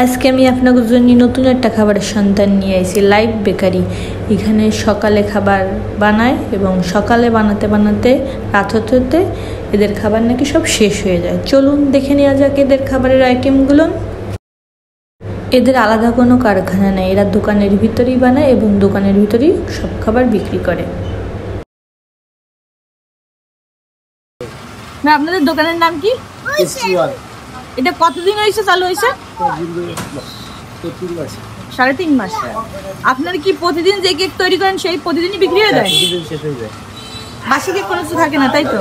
আজকে আমি আপনাদের জন্য নতুন একটা খাবারের সন্ধান নিয়ে আইছি, লাইভ বেকারি। এখানে সকালে খাবার বানায় এবং সকালে বানাতে বানাতে রাত হতে হতে এদের খাবার নাকি সব শেষ হয়ে যায়। চলুন দেখে নেওয়া যাক এদের খাবারের আইটেমগুলো। এদের আলাদা কোনো কারখানা নেই, এরা দোকানের ভিতরেই বানায় এবং দোকানের ভিতরেই সব খাবার বিক্রি করে। না, আপনাদের দোকানের নাম কি? এটা কতদিন হয়েছে চালু হয়েছে? 3.5 মাস। আপনারা কি প্রতিদিন যে কেক তৈরি করেন সেই প্রতিদিনই বিক্রি হয়ে যায়? বাসি কেক কোনো কিছু থাকে না, তাই তো?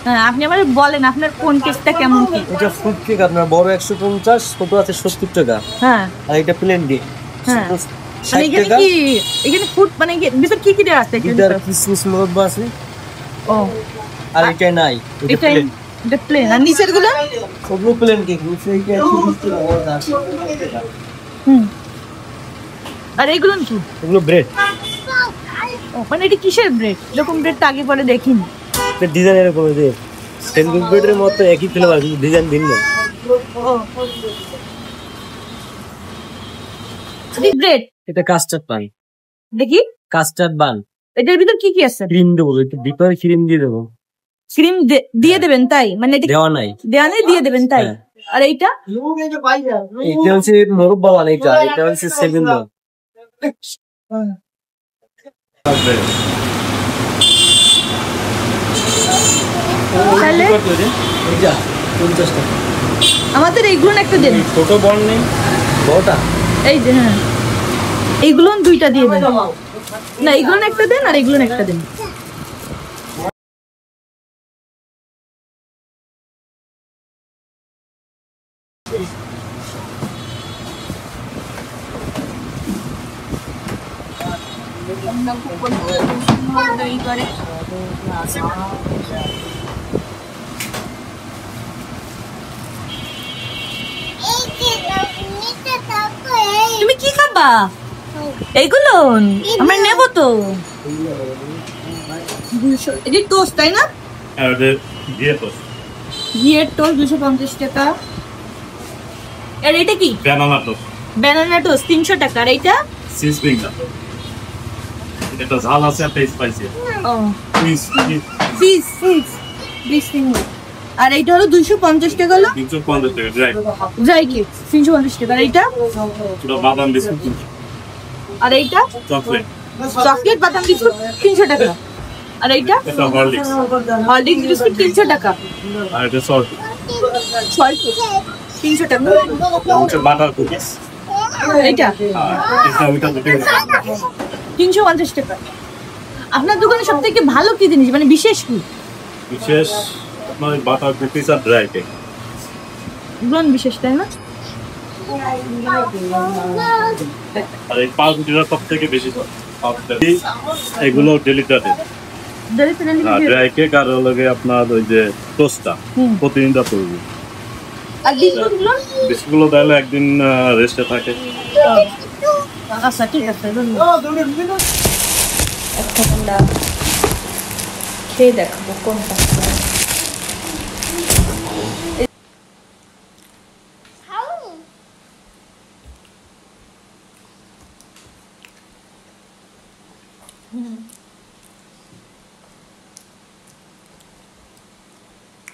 হ্যাঁ, আপনি আমার বলেন আপনার কোন কেকটা কেমন কেক? এটা ফ্রুট কেক আপনার বড় 150, ছোট আছে 70 টাকা। হ্যাঁ, আর এটা প্লেন কেক। হ্যাঁ, মানে এখানে ফ্রুট মানে ভিতর কি কি দেওয়া আছে? এটার কিসমিস মুরব্বা আছে। ও, আর এটা নাই, এটা প্লেন। আর নিচের গুলো সবগুলো প্লেন কেক। নিচে এটা 30 টাকা বড় আছে। আর এইগুলো কি? এগুলো ব্রেড। ও, মানে এটা কিসের ব্রেড? এরকম ব্রেড তো আগে পরে দেখিনি। এটা ডিজাইন এরকম আছে, স্যান্ডউইচ ব্রেডের মতো একই ফ্লেভার কিন্তু ডিজাইন ভিন্ন। ও, ব্রেড। এটা কাস্টার্ড পান। দেখি কাস্টার্ড বান। এটার ভিতর কি কি আছে? ক্রিম দেবো, একটু ডিপার ক্রিম দিয়ে দেবো। ক্রিম দিয়ে দেবেন তাই? মানে এটা দেওয়া নাই, দিয়ে দেবেন তাই? আর এইটা এটা হচ্ছে মুরব্বা বান। এটা হচ্ছে 7 বান। তাহলে এইটা 50 টাকা। আমাদের এইগুলো একটা দেন। ছোট বন নেই, বড়টা এই যে, হ্যাঁ, এইগুলো দুইটা দিয়ে দেন। না, এইগুলো একটা দেন আর এইগুলো একটা দেন। তুমি কি খাবা? এইগুলো আমরা নেবো তো। এটা টোস্ট তাই না? ঘিয়ের টোস্ট 250 টাকা। আর এটা কি? ব্যানানা টোস্ট 300 টাকা। আর এইটা এটা ঝাল আছে আর স্পাইসি। ও, ফিশ আর এইটা হলো 250 টাকা। হলো 350 টাকা ড্রাই কেক 350 টাকা। আর এইটা পুরো বাদাম বিস্কুট। আর এইটা চকলেট বাদাম বিস্কুট 300 টাকা। আর এইটা এটা হরলিক্স বিস্কুট 300 টাকা। আর এটা সল্ট 300 টাকা। হচ্ছে বাটার কুকিজ। এইটা এটা ওইটা দুটো 350 টাকা। আপনার দোকানে সবথেকে ভালো কি জিনিস, মানে বিশেষ কি? বিশেষ আপনার বাটার কুকিজ আর ড্রাই কেক। এগুলো বিশেষ তাই না? আর এই পাউরুটিটা সব থেকে বেশি এগুলো ডেলিটাতে ড্রাই কেক আর লগে আপনার ওই যে টোস্টটা প্রতিদিনটা করবো। আর বিস্কুটগুলো তাহলে একদিন রেস্টে থাকে। আচ্ছা, ঠিক আছে। এখন আমরা খেয়ে দেখাবো কোনটা।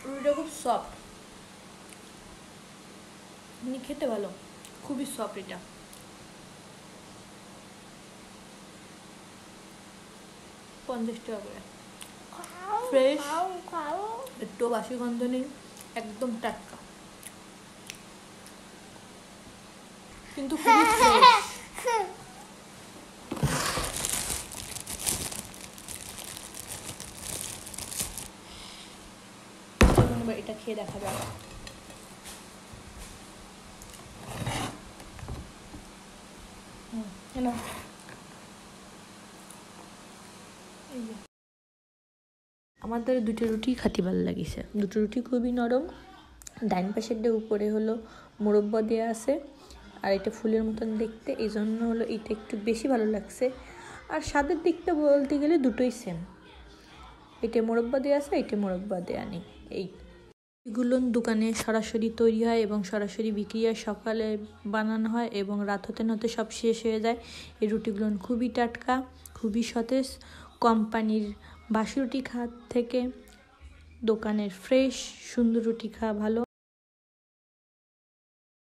রুটিটা খুব সফট, মানে খেতে ভালো, খুবই সফট। এটা $50 করে, ফ্রেশ, একটু বাসি গন্ধ নেই, একদম টাটকা, কিন্তু খুবই ফ্রেশ। এটা খেয়ে দেখা যাবে। আমাদের দুটো রুটি খাতি ভালো লাগিছে, দুটো রুটি খুবই নরম। ডাইন পাশেরটা উপরে হলো মুরব্বা দেওয়া আছে, আর এটা ফুলের মতন দেখতে, এই জন্য হলো এটা একটু বেশি ভালো লাগছে। আর স্বাদের দিকটা বলতে গেলে দুটোই সেম, এটা মোরব্বা দেওয়া আছে, এটা মোরব্বা দেওয়া নেই। এই এগুলো দোকানে সরাসরি তৈরি হয় এবং সরাসরি বিক্রি হয়, সকালে বানানো হয় এবং রাত হতে হতে সব শেষ হয়ে যায়। এই রুটিগুলো খুবই টাটকা, খুবই সতেজ। কোম্পানির বাসি রুটি খাওয়ার থেকে দোকানের ফ্রেশ সুন্দর রুটি খাওয়া ভালো।